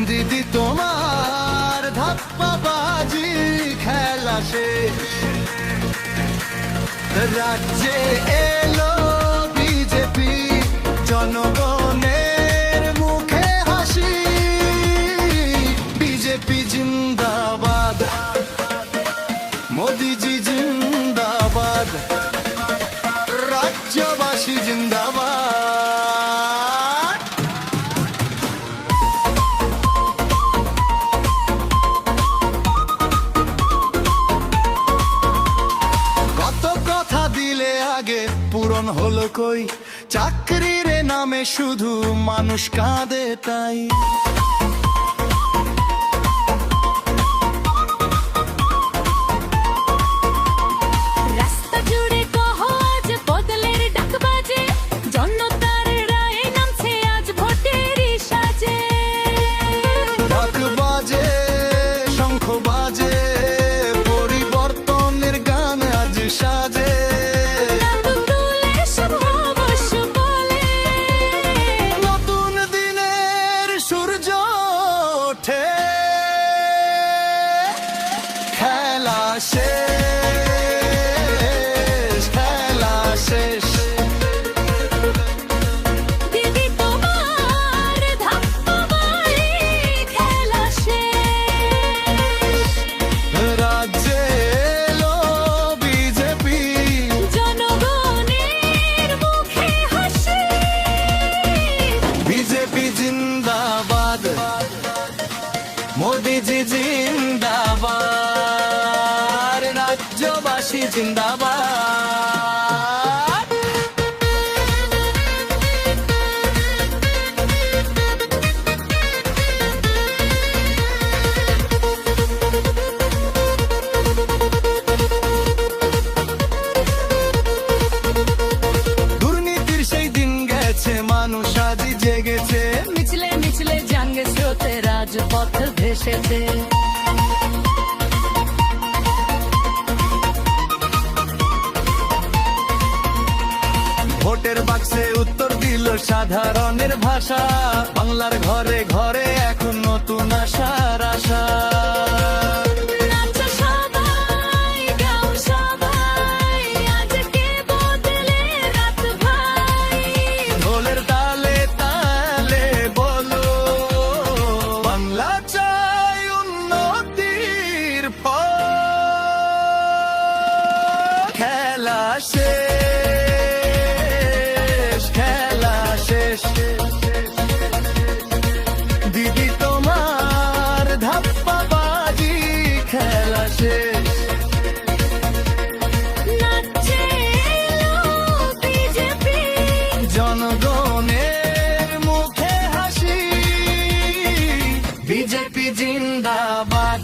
দিদি তোমার ধাপ্পাবাজি খেলা শেষ, রাজ্যে এলো বিজেপি, জনগণের মুখে হাসি, বিজেপি জিন্দাবাদ, মোদিজি জিন্দাবাদ, রাজ্যবাসী জিন্দাবাদ। কত কথা দিলে আগে পূরণ হলো কই, চাকরির নামে শুধু মানুষ কাঁদে তাই। খেলা শেষ, খেলা শেষ, দিদি তোমার ধাপ্পাবাজি খেলা শেষ, রাজ্যে এলো বিজেপি, জনগণের মুখে হাসি, বিজেপি জিন্দাবাদ, মোদিজি জিন্দাবাদ, রাজ্যবাসী জিন্দাবাদ। দুর্নীতির সেই দিন গেছে, মানুষ আজ জেগেছে, মিছিলে মিছিলে জাঙ্গে স্রোতে রাজপথ ভেসেছে। ভোটের বাক্সে উত্তর দিল সাধারণের ভাষা, বাংলার ঘরে ঘরে এখন নতুন আশার আশা। নাচো সবাই, গাও সবাই, আজকে বদলে রাত ভাই, ঢোলের তালে তালে বলো, বাংলা চাই উন্নতির পথ। খেলা শেষ, খেলা শেষ, দিদি তোমার ধাপ্পাবাজি খেলা শেষ, নাচছে এলো বিজেপি, জনগণের মুখে হাসি, বিজেপি জিন্দাবাদ,